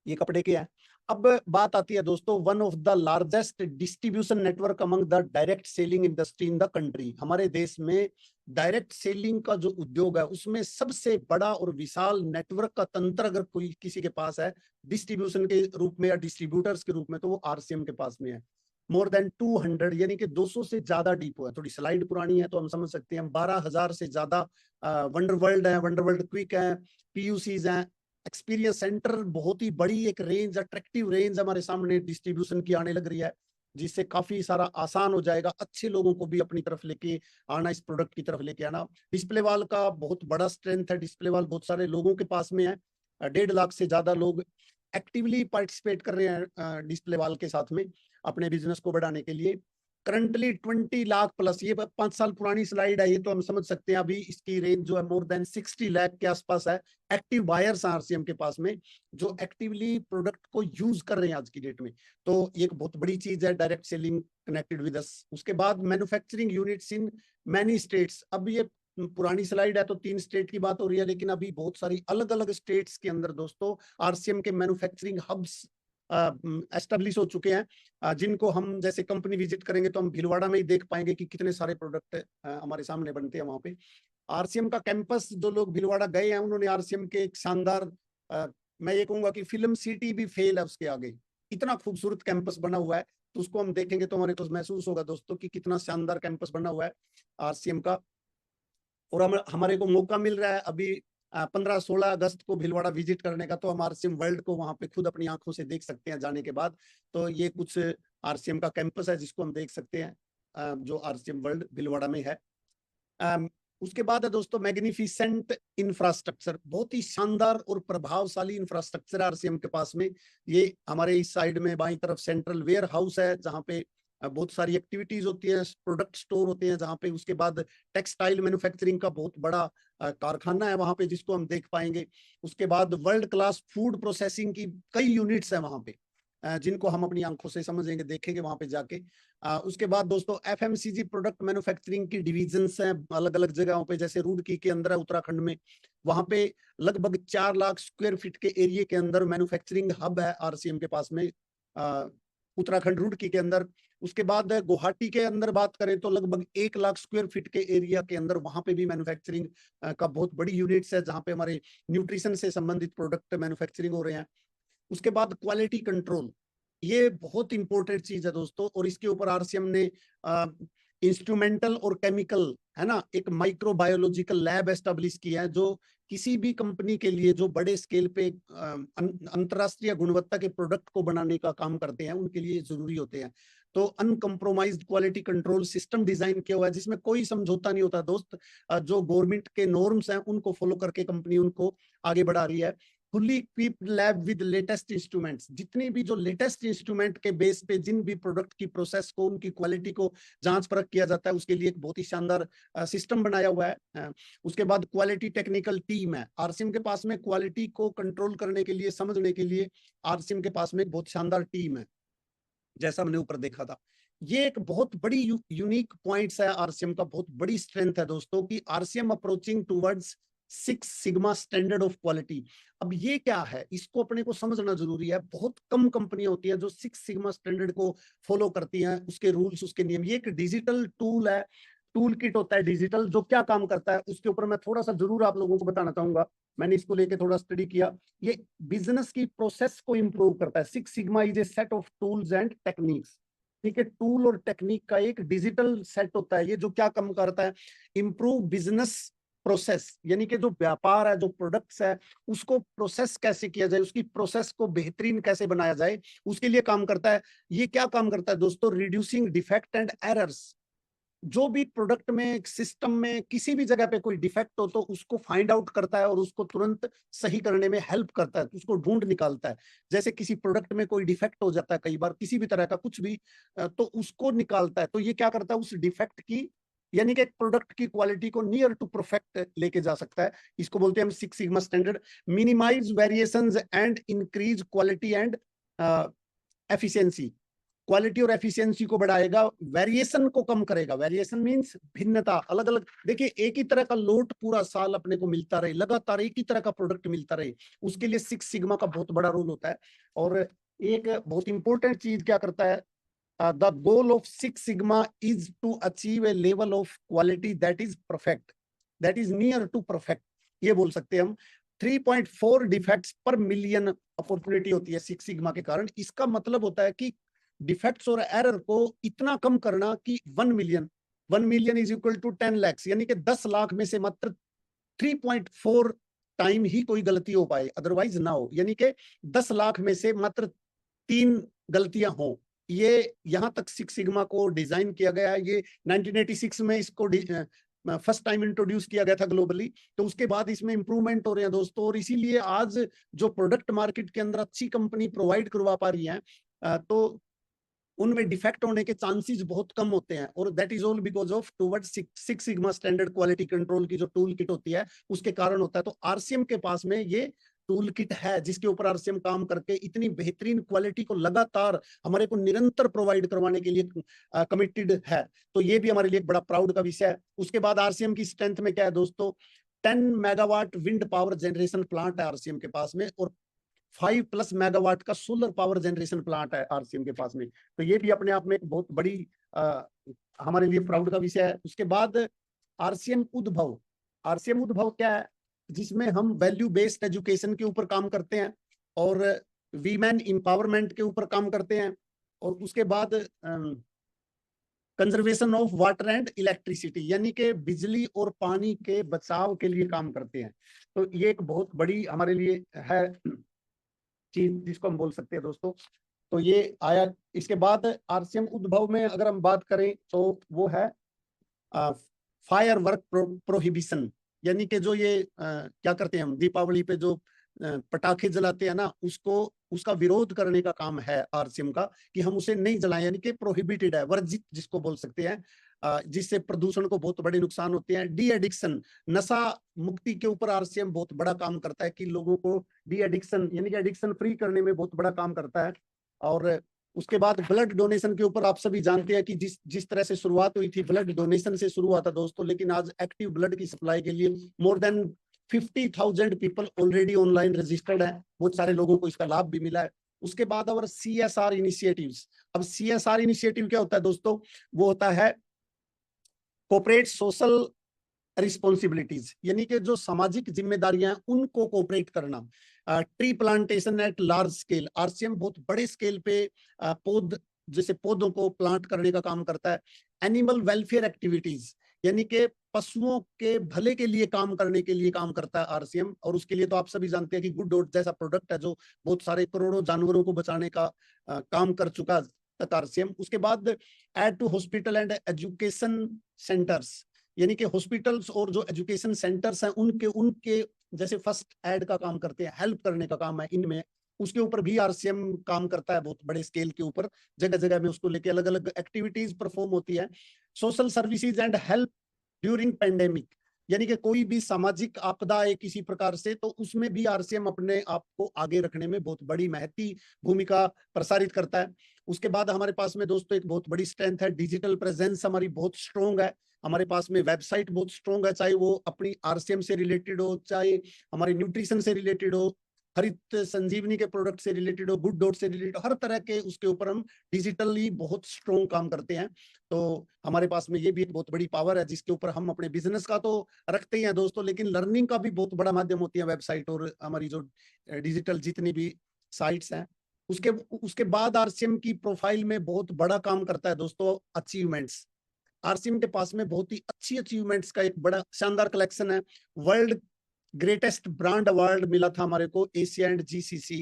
ये कपड़े के हैं। अब बात आती है दोस्तों, one of the largest distribution network among the direct selling industry in the country. हमारे देश में डायरेक्ट सेलिंग का जो उद्योग है उसमें सबसे बड़ा और विशाल नेटवर्क का तंत्र अगर कोई किसी के पास है डिस्ट्रीब्यूशन के रूप में या डिस्ट्रीब्यूटर्स के रूप में, तो वो आरसीएम के पास में है। मोर देन 200 यानी कि 200 से ज्यादा डिपो है। थोड़ी स्लाइड पुरानी है तो हम समझ सकते हैं, 12,000 से ज्यादा वंडर वर्ल्ड है, वंडर वर्ल्ड क्विक है, पीयूसीज हैं, एक्सपीरियंस सेंटर। बहुत ही बड़ी एक रेंज, अट्रैक्टिव रेंज हमारे सामने डिस्ट्रीब्यूशन की आने लग रही है, जिससे काफी सारा आसान हो जाएगा अच्छे लोगों को भी अपनी तरफ लेके आना, इस प्रोडक्ट की तरफ लेके आना। डिस्प्ले वाल का बहुत बड़ा स्ट्रेंथ है, डिस्प्ले वाल बहुत सारे लोगों के पास में है, 1.5 लाख से ज्यादा लोग एक्टिवली पार्टिसिपेट कर रहे हैं डिस्प्ले वाल के साथ में अपने बिजनेस को बढ़ाने के लिए। करंटली 20 लाख प्लस, ये 5 साल पुरानी स्लाइड है ये तो हम समझ सकते हैं, अभी इसकी रेंज जो है मोर देन 60 लाख के आसपास है। एक्टिव बायर्स आरसीएम के पास में जो एक्टिवली प्रोडक्ट को यूज कर रहे हैं आज की डेट में, तो ये एक बहुत बड़ी चीज है, direct selling connected with us. उसके बाद manufacturing units in many states. अब ये पुरानी स्लाइड है तो 3 स्टेट की बात हो रही है, लेकिन अभी बहुत सारी अलग अलग स्टेट्स के अंदर दोस्तों आरसीएम के मैन्युफैक्चरिंग हब्स एस्टेब्लिश हो चुके हैं, जिनको हम जैसे कंपनी विजिट करेंगे तो हम भीलवाड़ा में ही देख पाएंगे कि कितने सारे प्रोडक्ट हमारे सामने बनते हैं वहां पे। आरसीएम का कैंपस, जो लोग भीलवाड़ा गए हैं उन्होंने आरसीएम के एक शानदार, मैं ये कहूंगा कि फिल्म सिटी भी फेल है उसके आगे, इतना खूबसूरत कैंपस बना हुआ है। तो उसको हम देखेंगे तो हमारे को महसूस होगा दोस्तों कि कितना शानदार कैंपस बना हुआ है आरसीएम का। और हमारे को मौका मिल रहा है अभी 15-16 अगस्त को भीलवाड़ा विजिट करने का, तो हम आरसीएम वर्ल्ड को वहां पे खुद अपनी आंखों से देख सकते हैं जाने के बाद। तो ये कुछ आरसीएम का कैंपस है जिसको हम देख सकते हैं, जो आरसीएम वर्ल्ड भीलवाड़ा में है। उसके बाद है दोस्तों मैग्निफिसेंट इंफ्रास्ट्रक्चर, बहुत ही शानदार और प्रभावशाली इंफ्रास्ट्रक्चर आरसीएम के पास में। ये हमारे इस साइड में बाईं तरफ सेंट्रल वेयर हाउस है जहाँ पे बहुत सारी एक्टिविटीज होती है, प्रोडक्ट स्टोर होते हैं जहाँ पे। उसके बाद टेक्सटाइल मैन्युफैक्चरिंग का बहुत बड़ा कारखाना है वहां पे जिसको हम देख पाएंगे। उसके बाद वर्ल्ड क्लास फूड प्रोसेसिंग की कई यूनिट्स है वहां पे जिनको हम अपनी आंखों से समझेंगे, देखेंगे वहां पे जाके। उसके बाद दोस्तों एफएमसीजी प्रोडक्ट मैन्युफैक्चरिंग की डिविजन्स हैं अलग अलग जगहों पे, जैसे रुड़की के अंदर है उत्तराखंड में, वहां पे लगभग 4 लाख स्क्वायर फीट के एरिया के अंदर मैन्युफैक्चरिंग हब है आरसीएम के पास में, उत्तराखंड रुड़की के अंदर। उसके बाद गुवाहाटी के अंदर बात करें तो लगभग 1 लाख स्क्वायर फीट के एरिया के अंदर वहां पे भी मैन्युफैक्चरिंग का बहुत बड़ी यूनिट्स है जहां पे हमारे न्यूट्रिशन से संबंधित प्रोडक्ट मैन्युफैक्चरिंग हो रहे हैं। उसके बाद क्वालिटी कंट्रोल, ये बहुत इंपॉर्टेंट चीज है दोस्तों, और इसके ऊपर आरसीएम ने इंस्ट्रूमेंटल और केमिकल है ना एक माइक्रोबायोलॉजिकल लैब एस्टेब्लिश किया है, जो किसी भी कंपनी के लिए जो बड़े स्केल पे अंतरराष्ट्रीय गुणवत्ता के प्रोडक्ट को बनाने का काम करते हैं उनके लिए जरूरी होते हैं। तो अनकम्प्रोमाइज्ड क्वालिटी कंट्रोल सिस्टम डिजाइन किया हुआ है जिसमें कोई समझौता नहीं होता दोस्त। जो गवर्नमेंट के नॉर्म्स हैं उनको फॉलो करके कंपनी उनको आगे बढ़ा रही है। Fully equipped lab with latest instruments, जितनी भी जो लेटेस्ट इंस्ट्रूमेंट के बेस पे जिन भी प्रोडक्ट की प्रोसेस को उनकी क्वालिटी को जांच परख किया जाता है उसके लिए एक बहुत ही शानदार सिस्टम बनाया हुआ है। उसके बाद क्वालिटी टेक्निकल टीम है आरसीएम के पास में, क्वालिटी को कंट्रोल करने के लिए, समझने के लिए आरसीएम के पास में एक बहुत शानदार टीम है जैसा हमने ऊपर देखा था। ये एक बहुत बड़ी यूनिक पॉइंट्स है आरसीएम का, बहुत बड़ी स्ट्रेंथ है दोस्तों कि RCM approaching towards 6 sigma standard of quality. अब ये क्या है इसको अपने को समझना जरूरी है। बहुत कम कंपनियां होती हैं जो 6 सिग्मा स्टैंडर्ड को फॉलो करती हैं, उसके रूल्स उसके नियम। ये एक डिजिटल टूल है, टूल किट होता है डिजिटल, जो क्या काम करता है उसके ऊपर मैं थोड़ा सा जरूर आप लोगों को बताना चाहूंगा। मैंने इसको लेके थोड़ा स्टडी किया। ये बिजनेस की प्रोसेस को इंप्रूव करता है। 6 sigma is a set of tools and techniques, ठीक है, टूल और टेक्निक का एक डिजिटल सेट होता है ये, जो क्या काम करता है, इंप्रूव बिजनेस प्रोसेस, यानी कि जो व्यापार है, जो प्रोडक्ट्स है, उसको प्रोसेस कैसे किया जाए, उसकी प्रोसेस को बेहतरीन कैसे बनाया जाए, उसके लिए काम करता है। ये क्या काम करता है दोस्तों, रिड्यूसिंग डिफेक्ट एंड एरर्स। जो भी प्रोडक्ट में, सिस्टम में किसी भी जगह पे कोई डिफेक्ट हो तो उसको फाइंड आउट करता है और उसको तुरंत सही करने में हेल्प करता है, उसको ढूंढ निकालता है। जैसे किसी प्रोडक्ट में कोई डिफेक्ट हो जाता है कई बार, किसी भी तरह का कुछ भी, तो उसको निकालता है। तो ये क्या करता है, उस डिफेक्ट की, यानी कि एक प्रोडक्ट की क्वालिटी को नियर टू परफेक्ट लेके जा सकता है। इसको बोलते हैं हम 6 sigma standard. Minimize variations and increase quality and efficiency, quality और एफिशिएंसी को बढ़ाएगा, वेरिएशन को कम करेगा। वेरिएशन मींस भिन्नता, अलग अलग। देखिए एक ही तरह का लोट पूरा साल अपने को मिलता रहे, लगातार एक ही तरह का प्रोडक्ट मिलता रहे, उसके लिए 6 सिग्मा का बहुत बड़ा रोल होता है। और एक बहुत इंपॉर्टेंट चीज क्या करता है, the goal of 6 sigma is to achieve a level of quality that is perfect, that is near to perfect. ये बोल सकते हैं हम। 3.4 डिफेक्ट्स पर मिलियन अपॉर्चुनिटी होती है 6 सिग्मा के कारण। इसका मतलब होता है कि डिफेक्ट्स और एरर को इतना कम करना कि 1 million is equal to 10 lakh, यानी कि 10 लाख में से मात्र 3.4 टाइम ही कोई गलती हो पाए, अदरवाइज ना हो। यानी कि 10 लाख में से मात्र 3 गलतियां हो। ये यहां तक 6 सिग्मा को डिजाइन किया गया है। ये 1986 में इसको फर्स्ट टाइम इंट्रोड्यूस किया गया था ग्लोबली। तो उसके बाद इसमें इंप्रूवमेंट हो रहे हैं दोस्तों, और इसीलिए आज जो प्रोडक्ट मार्केट के अंदर अच्छी कंपनी प्रोवाइड करवा पा रही है तो उनमें डिफेक्ट होने के चांसेस बहुत कम होते हैं। और that is all because of towards 6 sigma standard quality control की जो टूल किट होती है उसके कारण होता है। तो आरसीएम के पास में ये टूल किट है जिसके ऊपर आरसीएम काम करके इतनी बेहतरीन क्वालिटी को लगातार हमारे को निरंतर प्रोवाइड करवाने के लिए कमिटेड है। तो ये भी हमारे लिए एक बड़ा प्राउड का विषय है। उसके बाद आरसीएम की स्ट्रेंथ में क्या है दोस्तों, 10 megawatt wind power generation plant है आरसीएम के पास में, और 5+ मेगावाट का सोलर पावर जनरेशन प्लांट है आरसीएम के पास में। तो ये भी अपने आप में एक बहुत बड़ी हमारे लिए प्राउड का विषय है। उसके बाद आरसीएम उद्भव, आरसीएम उद्भव क्या है, जिसमें हम वैल्यू बेस्ड एजुकेशन के ऊपर काम करते हैं और वीमेन एम्पावरमेंट के ऊपर काम करते हैं, और उसके बाद conservation of water and electricity, यानी कि बिजली और पानी के बचाव के लिए काम करते हैं। तो ये एक बहुत बड़ी हमारे लिए है चीज जिसको हम बोल सकते हैं दोस्तों। तो ये आया। इसके बाद आरसीएम उद्भव में अगर हम बात करें तो वो है फायर वर्क प्रोहिबिशन, यानी कि जो ये क्या करते हैं हम दीपावली पे जो पटाखे जलाते हैं ना, उसको उसका विरोध करने का काम है आरसीएम का, कि हम उसे नहीं जलाएं, यानी कि प्रोहिबिटेड है, वर्जित जिसको बोल सकते हैं, जिससे प्रदूषण को बहुत बड़े नुकसान होते हैं। डी एडिक्शन, नशा मुक्ति के ऊपर आरसीएम बहुत बड़ा काम करता है, कि लोगों को डी एडिक्शन यानी कि एडिक्शन फ्री करने में बहुत बड़ा काम करता है। और उसके बाद ब्लड डोनेशन के ऊपर आप सभी जानते हैं कि जिस जिस तरह से शुरुआत हुई थी, ब्लड डोनेशन से शुरू हुआ था दोस्तों, लेकिन आज एक्टिव ब्लड की सप्लाई के लिए more than 50,000 people already online registered है, बहुत सारे लोगों को इसका लाभ भी मिला है। उसके बाद और CSR इनिशिएटिव्स। अब CSR इनिशिएटिव क्या होता है दोस्तों? वो होता है कॉर्पोरेट सोशल रिस्पॉन्सिबिलिटीज, यानी कि जो सामाजिक जिम्मेदारियां हैं उनको कोऑपरेट करना। Tree plantation at large scale, RCM बहुत बड़े स्केल पे जैसे पौधों को प्लांट करने का काम करता है। एनिमल वेलफेयर एक्टिविटीज, यानी कि पशुओं के भले के लिए काम करने के लिए काम करता है आरसीएम, और उसके लिए तो आप सभी जानते हैं कि गुड डॉट जैसा प्रोडक्ट है जो बहुत सारे करोड़ों जानवरों को बचाने का काम कर चुका तक आरसीएम। उसके बाद add to hospital and education centres, यानी कि हॉस्पिटल्स और जो एजुकेशन सेंटर्स हैं उनके उनके जैसे फर्स्ट एड का काम करते हैं, हेल्प करने का काम है इनमें, उसके ऊपर भी आरसीएम काम करता है बहुत बड़े स्केल के ऊपर। जगह जगह में उसको लेके अलग अलग एक्टिविटीज परफॉर्म होती है। Social services and help during pandemic, यानी कि कोई भी सामाजिक आपदा है किसी प्रकार से, तो उसमें भी आरसीएम अपने आप को आगे रखने में बहुत बड़ी महती भूमिका प्रसारित करता है। उसके बाद हमारे पास में दोस्तों एक बहुत बड़ी स्ट्रेंथ है, डिजिटल प्रेजेंस हमारी बहुत स्ट्रॉन्ग है। हमारे पास में वेबसाइट बहुत स्ट्रॉन्ग है, चाहे वो अपनी आरसीएम से रिलेटेड हो, चाहे हमारे न्यूट्रिशन से रिलेटेड हो, हरित संजीवनी के प्रोडक्ट से रिलेटेड हो, गुड डॉट से रिलेटेड, हर तरह के उसके ऊपर हम डिजिटली बहुत स्ट्रॉन्ग काम करते हैं। तो हमारे पास में ये भी एक बहुत बड़ी पावर है जिसके ऊपर हम अपने बिजनेस का तो रखते ही हैं दोस्तों, लेकिन लर्निंग का भी बहुत बड़ा माध्यम होती है वेबसाइट और हमारी जो डिजिटल जितनी भी साइट्स हैं। उसके उसके बाद आरसीएम की प्रोफाइल में बहुत बड़ा काम करता है दोस्तों अचीवमेंट्स। आरसीएम के पास में बहुत ही अच्छी अचीवमेंट्स का एक बड़ा शानदार कलेक्शन है। वर्ल्ड ग्रेटेस्ट ब्रांड अवार्ड मिला था हमारे को Asia and GCC,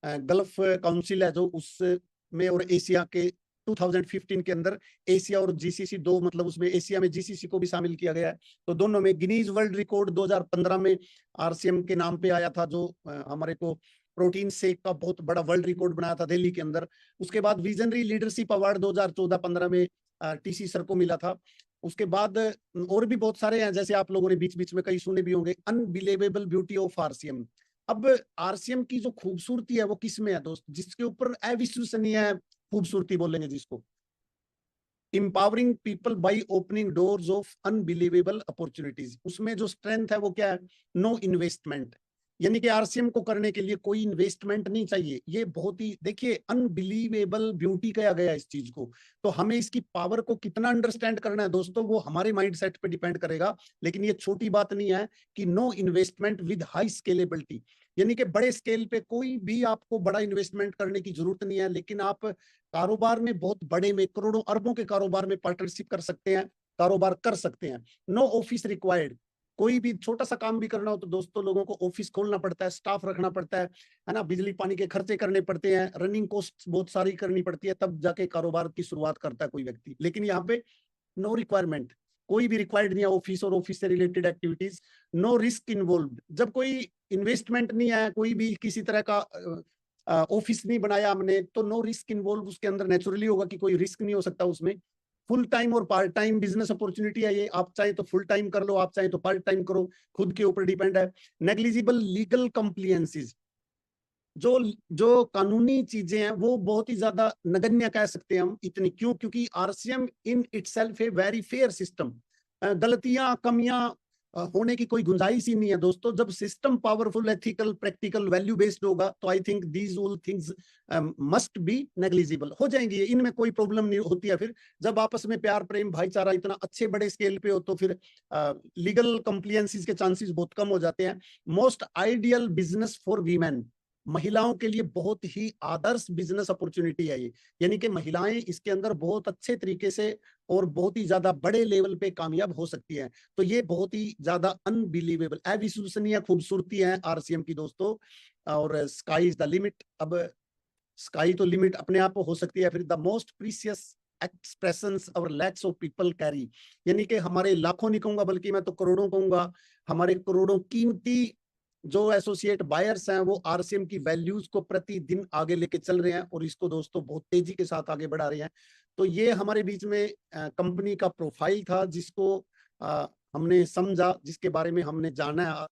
gulf council है जो उसमें, और एशिया के 2015 के अंदर एशिया और जीसीसी दो, मतलब उसमें एशिया में जीसीसी को भी शामिल किया गया है। तो दोनों में गिनीज वर्ल्ड रिकॉर्ड 2015 में आरसीएम के नाम पे आया था, जो हमारे को प्रोटीन शेक का बहुत बड़ा वर्ल्ड रिकॉर्ड बनाया था दिल्ली के अंदर। उसके बाद विजनरी लीडरशिप अवार्ड 2014-15 में टीसी सर को मिला था। उसके बाद और भी बहुत सारे हैं, जैसे आप लोगों ने बीच बीच में कई सुने भी होंगे, अनबिलीवेबल ब्यूटी ऑफ आरसीएम। अब आरसीएम की जो खूबसूरती है वो किस में है दोस्त? जिसके ऊपर अविश्वसनीय खूबसूरती बोलेंगे जिसको, empowering people by opening doors of unbelievable opportunities. उसमें जो स्ट्रेंथ है वो क्या है? नो इन्वेस्टमेंट, यानी कि आरसीएम को करने के लिए कोई इन्वेस्टमेंट नहीं चाहिए। ये बहुत ही देखिए अनबिलीवेबल ब्यूटी कहा गया इस चीज को। तो हमें इसकी पावर को कितना अंडरस्टैंड करना है दोस्तों, वो हमारे माइंडसेट पे डिपेंड करेगा। लेकिन ये छोटी बात नहीं है कि no investment with high scalability, यानी कि बड़े स्केल पे कोई भी आपको बड़ा इन्वेस्टमेंट करने की जरूरत नहीं है, लेकिन आप कारोबार में बहुत बड़े में करोड़ों अरबों के कारोबार में पार्टनरशिप कर सकते हैं, कारोबार कर सकते हैं। नो ऑफिस रिक्वायर्ड, कोई भी छोटा सा काम भी करना हो तो दोस्तों लोगों को ऑफिस खोलना पड़ता है, स्टाफ रखना पड़ता है ना, बिजली पानी के खर्चे करने पड़ते हैं, रनिंग कॉस्ट बहुत सारी करनी पड़ती है, तब जाके कारोबार की शुरुआत करता है कोई व्यक्ति। लेकिन यहाँ पे नो रिक्वायरमेंट, कोई भी रिक्वायर्ड नहीं है ऑफिस और ऑफिस से related activities. No risk involve, जब कोई इन्वेस्टमेंट नहीं है, कोई भी किसी तरह का ऑफिस नहीं बनाया हमने, तो नो रिस्क इन्वॉल्व, उसके अंदर नेचुरली होगा कि कोई रिस्क नहीं हो सकता उसमें। फुल टाइम और पार्ट टाइम बिजनेस अपॉर्चुनिटी है ये, आप चाहे तो फुल टाइम कर लो, आप चाहे तो पार्ट टाइम करो, खुद के ऊपर डिपेंड है। नेग्लिजिबल लीगल कंप्लियंसेस, जो जो कानूनी चीजें हैं वो बहुत ही ज्यादा नगण्य कह सकते हैं हम, इतनी क्यों? क्योंकि RCM in itself a very fair system. गलतियां कमियां होने की कोई गुंजाइश ही नहीं है दोस्तों। जब system powerful, ethical, practical, value based होगा तो I think these all things must be negligible हो जाएंगी, इनमें कोई प्रॉब्लम नहीं होती है। फिर जब आपस में प्यार प्रेम भाईचारा इतना अच्छे बड़े स्केल पे हो तो फिर लीगल कंप्लियंसेस के चांसेस बहुत कम हो जाते हैं। Most ideal business for women, महिलाओं के लिए बहुत ही आदर्श बिजनेस अपॉर्चुनिटी है ये, यानी कि महिलाएं इसके अंदर बहुत अच्छे तरीके से और बहुत ही ज्यादा बड़े लेवल पे कामयाब हो सकती है। तो ये बहुत ही ज्यादा अनबिलीवेबल अविश्वसनीय खूबसूरती है आरसीएम की दोस्तों। और स्काई इज द लिमिट। अब स्काई तो लिमिट अपने आप हो सकती है, फिर the most precious expressions our lakhs of people carry, यानी कि हमारे लाखों नहीं कहूंगा बल्कि मैं तो करोड़ों कहूंगा, हमारे करोड़ों कीमती जो एसोसिएट बायर्स हैं वो आरसीएम की वैल्यूज को प्रतिदिन आगे लेके चल रहे हैं और इसको दोस्तों बहुत तेजी के साथ आगे बढ़ा रहे हैं। तो ये हमारे बीच में कंपनी का प्रोफाइल था जिसको हमने समझा, जिसके बारे में हमने जाना।